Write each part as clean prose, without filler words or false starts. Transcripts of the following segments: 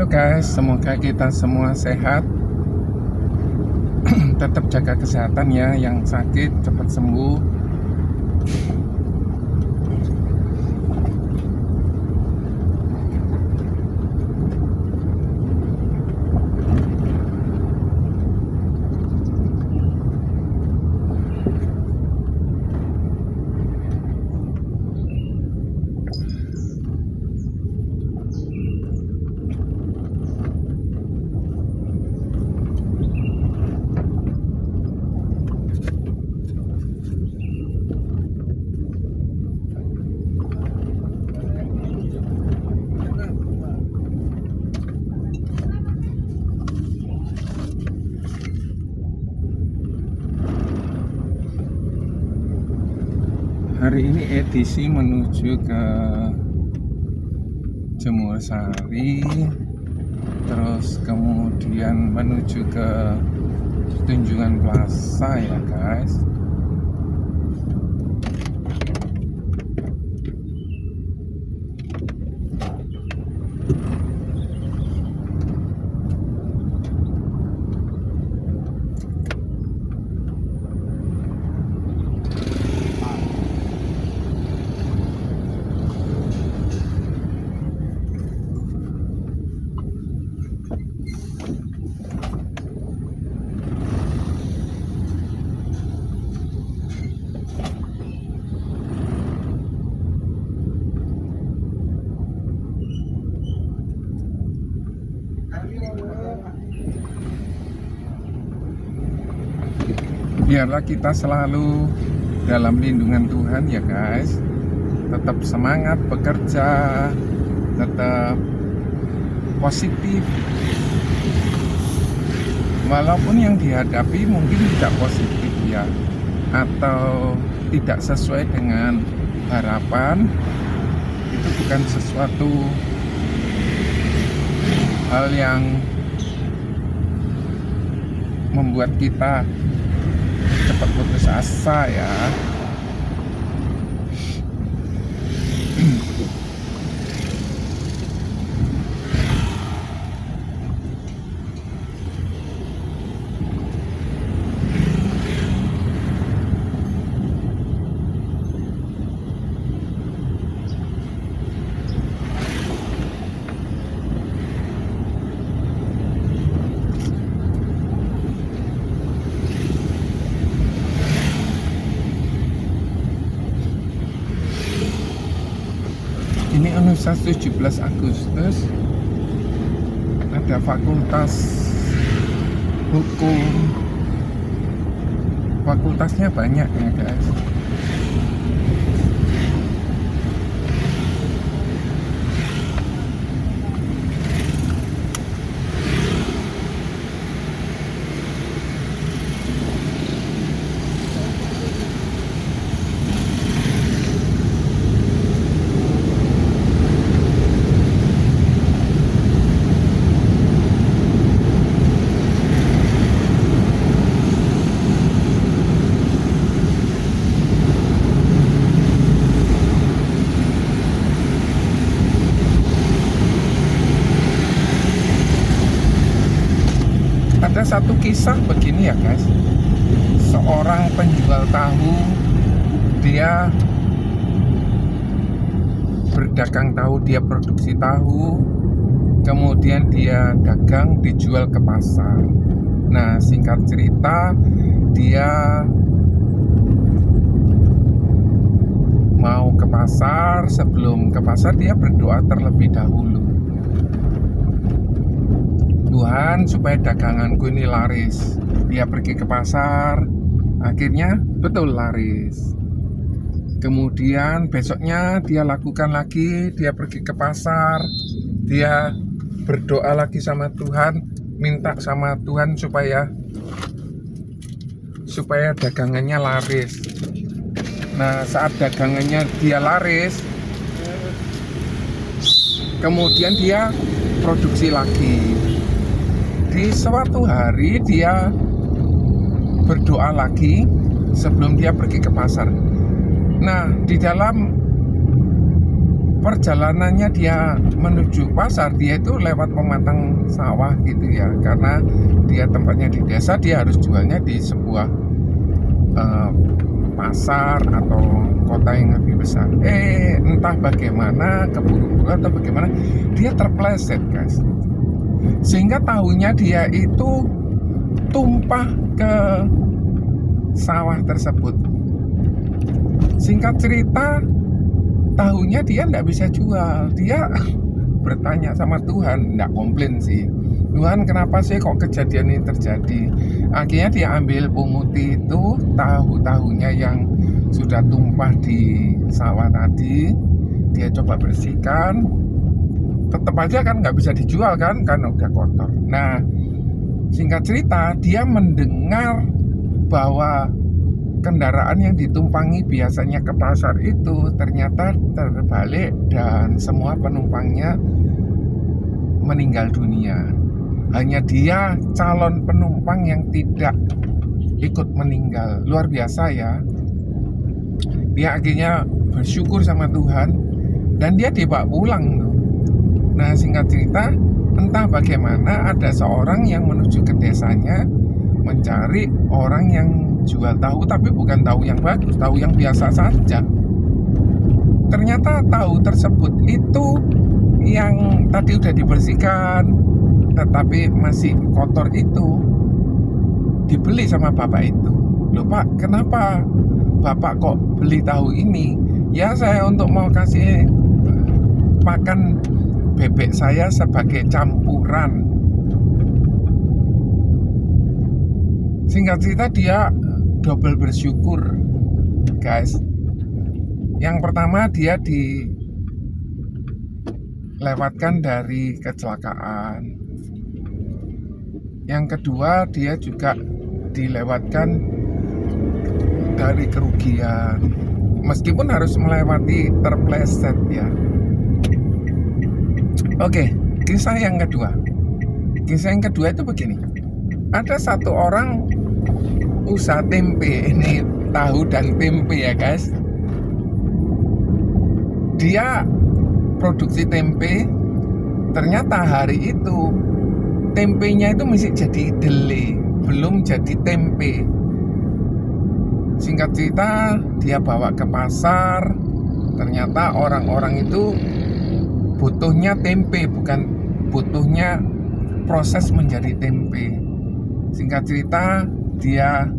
Halo guys, semoga kita semua sehat. Tetap jaga kesehatan ya, yang sakit cepat sembuh. Hari ini edisi menuju ke Jemur Sari, terus kemudian menuju ke Tunjungan Plaza ya guys. Biarlah kita selalu dalam lindungan Tuhan ya guys. Tetap semangat bekerja, tetap positif. Walaupun yang dihadapi mungkin tidak positif ya, atau tidak sesuai dengan harapan, itu bukan sesuatu hal yang membuat kita cepat putus asa ya. Ini Universitas 17 Agustus, ada fakultas hukum, fakultasnya banyak ya guys. Ada satu kisah begini ya guys. Seorang penjual tahu, dia berdagang tahu, dia produksi tahu, kemudian dia dagang, dijual ke pasar. Nah, singkat cerita, dia mau ke pasar. Sebelum ke pasar dia berdoa terlebih dahulu, Tuhan, supaya daganganku ini laris. Dia pergi ke pasar, akhirnya betul laris. Kemudian besoknya dia lakukan lagi, dia pergi ke pasar, dia berdoa lagi sama Tuhan, minta sama Tuhan supaya dagangannya laris. Nah, saat dagangannya dia laris, kemudian dia produksi lagi. Di suatu hari dia berdoa lagi sebelum dia pergi ke pasar. Nah, di dalam perjalanannya dia menuju pasar, dia itu lewat pematang sawah gitu ya, karena dia tempatnya di desa, dia harus jualnya di sebuah pasar atau kota yang lebih besar. Entah bagaimana, keburu-buru atau bagaimana, dia terpleset guys, sehingga tahunya dia itu tumpah ke sawah tersebut. Singkat cerita, tahunya dia nggak bisa jual. Dia bertanya sama Tuhan, nggak komplain sih, Tuhan kenapa sih kok kejadian ini terjadi. Akhirnya dia ambil pemutih itu, tahu-tahunya yang sudah tumpah di sawah tadi, dia coba bersihkan. Tetap aja kan nggak bisa dijual kan, karena udah kotor. Nah, singkat cerita, dia mendengar bahwa kendaraan yang ditumpangi biasanya ke pasar itu ternyata terbalik dan semua penumpangnya meninggal dunia. Hanya dia calon penumpang yang tidak ikut meninggal. Luar biasa ya. Dia akhirnya bersyukur sama Tuhan dan dia dibawa pulang. Nah, singkat cerita, entah bagaimana ada seorang yang menuju ke desanya mencari orang yang jual tahu, tapi bukan tahu yang bagus, tahu yang biasa saja. Ternyata tahu tersebut itu yang tadi udah dibersihkan tetapi masih kotor itu dibeli sama bapak itu. Loh Pak, kenapa Bapak kok beli tahu ini? Ya saya untuk mau kasih pakan bebek saya sebagai campuran. Singkat cerita, dia double bersyukur guys. Yang pertama, dia dilewatkan dari kecelakaan. Yang kedua, dia juga dilewatkan dari kerugian, meskipun harus melewati terpleset ya. Oke, kisah yang kedua itu begini. Ada satu orang usaha tempe, ini tahu dan tempe ya guys. Dia produksi tempe, ternyata hari itu tempenya itu masih jadi dele, belum jadi tempe. Singkat cerita, dia bawa ke pasar, ternyata orang-orang itu butuhnya tempe, bukan butuhnya proses menjadi tempe. Singkat cerita, dia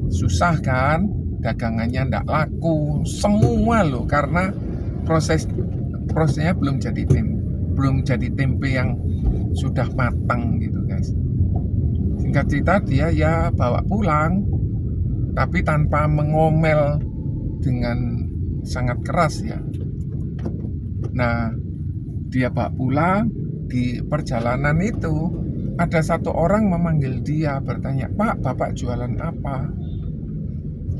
susah kan, dagangannya ndak laku semua loh, karena prosesnya belum jadi tempe yang sudah matang gitu guys. Singkat cerita, dia ya bawa pulang, tapi tanpa mengomel dengan sangat keras ya. Nah, dia bawa pulang, di perjalanan itu ada satu orang memanggil dia, bertanya, Pak, Bapak jualan apa?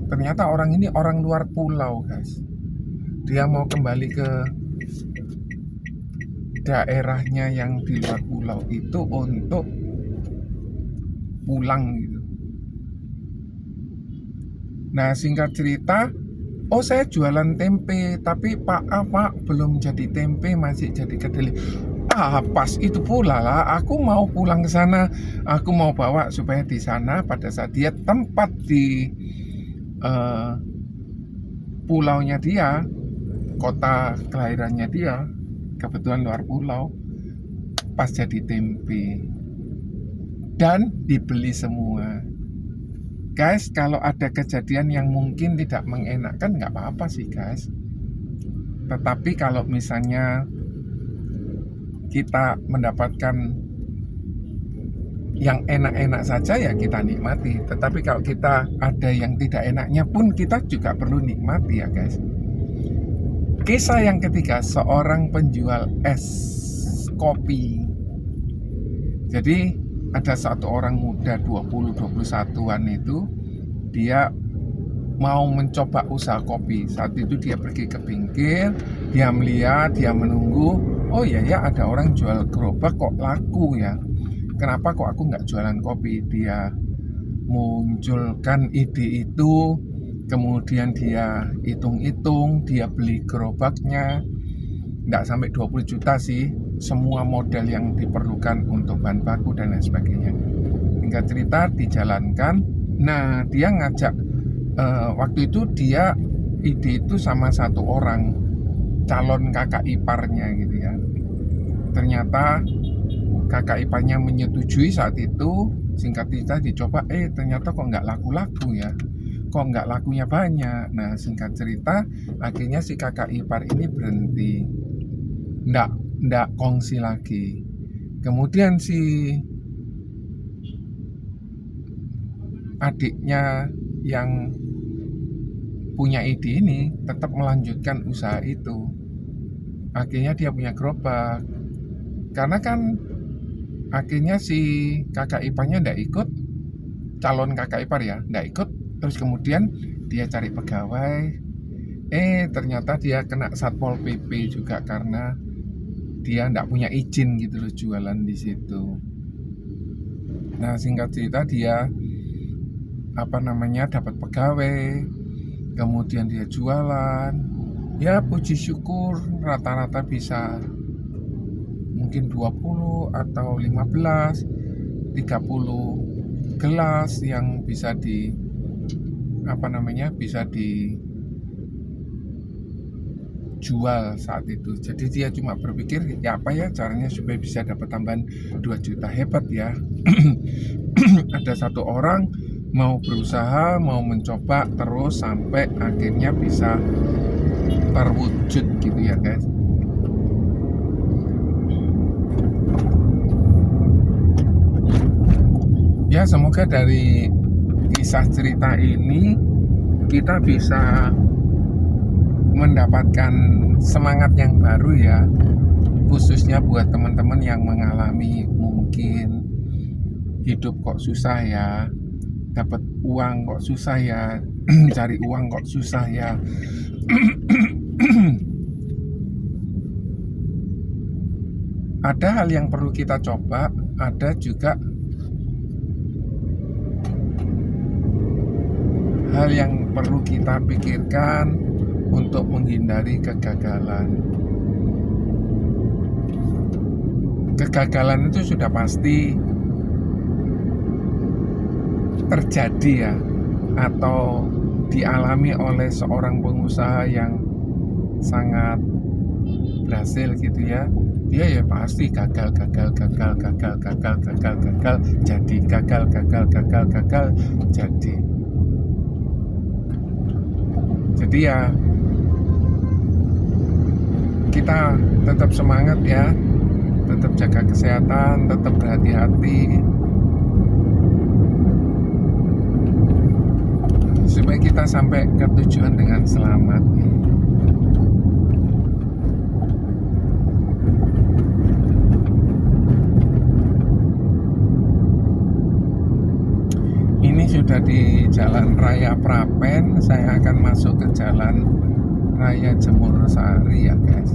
Ternyata orang ini orang luar pulau guys. Dia mau kembali ke daerahnya yang di luar pulau itu untuk pulang gitu. Nah, singkat cerita, oh saya jualan tempe, tapi Pak belum jadi tempe, masih jadi kedelai. Pas itu pula lah, aku mau pulang ke sana, aku mau bawa supaya di sana pada saat dia tempat di pulaunya dia, kota kelahirannya dia, kebetulan luar pulau, pas jadi tempe dan dibeli semua. Guys, kalau ada kejadian yang mungkin tidak mengenakan, nggak apa-apa sih guys. Tetapi kalau misalnya kita mendapatkan yang enak-enak saja ya kita nikmati. Tetapi kalau kita ada yang tidak enaknya pun kita juga perlu nikmati ya guys. Kisah yang ketiga, seorang penjual es kopi. Jadi ada satu orang muda 20-21an itu, dia mau mencoba usaha kopi. Saat itu dia pergi ke pinggir, dia melihat, dia menunggu, oh ya ada orang jual gerobak kok laku ya, kenapa kok aku nggak jualan kopi. Dia munculkan ide itu, kemudian dia hitung-hitung, dia beli gerobaknya, nggak sampai 20 juta sih, semua model yang diperlukan untuk bahan baku dan lain sebagainya. Singkat cerita dijalankan. Nah, dia ngajak waktu itu dia ide itu sama satu orang calon kakak iparnya gitu ya. Ternyata kakak iparnya menyetujui saat itu. Singkat cerita dicoba, ternyata kok nggak laku-laku ya, kok nggak lakunya banyak. Nah, singkat cerita akhirnya si kakak ipar ini berhenti, nggak kongsi lagi. Kemudian si adiknya yang punya ide ini tetap melanjutkan usaha itu. Akhirnya dia punya gerobak. Karena kan akhirnya si kakak iparnya nggak ikut, calon kakak ipar ya, nggak ikut. Terus kemudian dia cari pegawai. Ternyata dia kena Satpol PP juga karena dia nggak punya izin gitu loh jualan di situ. Nah, singkat cerita dia dapat pegawai, kemudian dia jualan. Ya puji syukur rata-rata bisa mungkin 20 atau 15, 30 gelas yang bisa dijual saat itu. Jadi dia cuma berpikir ya apa ya caranya supaya bisa dapat tambahan 2 juta. Hebat ya. Ada satu orang mau berusaha, mau mencoba terus sampai akhirnya bisa terwujud gitu ya guys. Ya, semoga dari kisah cerita ini kita bisa mendapatkan semangat yang baru ya, khususnya buat teman-teman yang mengalami mungkin hidup kok susah ya, dapat uang kok susah ya, cari uang kok susah ya. Ada hal yang perlu kita coba, ada juga hal yang perlu kita pikirkan untuk menghindari kegagalan. Kegagalan itu sudah pasti terjadi ya, atau dialami oleh seorang pengusaha yang sangat berhasil gitu ya. Dia ya pasti gagal, jadi gagal, jadi. Jadi ya kita tetap semangat ya, tetap jaga kesehatan, tetap berhati-hati supaya kita sampai ke tujuan dengan selamat. Ini sudah di Jalan Raya Prapen, saya akan masuk ke Jalan Raya Jemur Sari ya guys.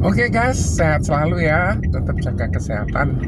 Oke guys, sehat selalu ya. Tetap jaga kesehatan.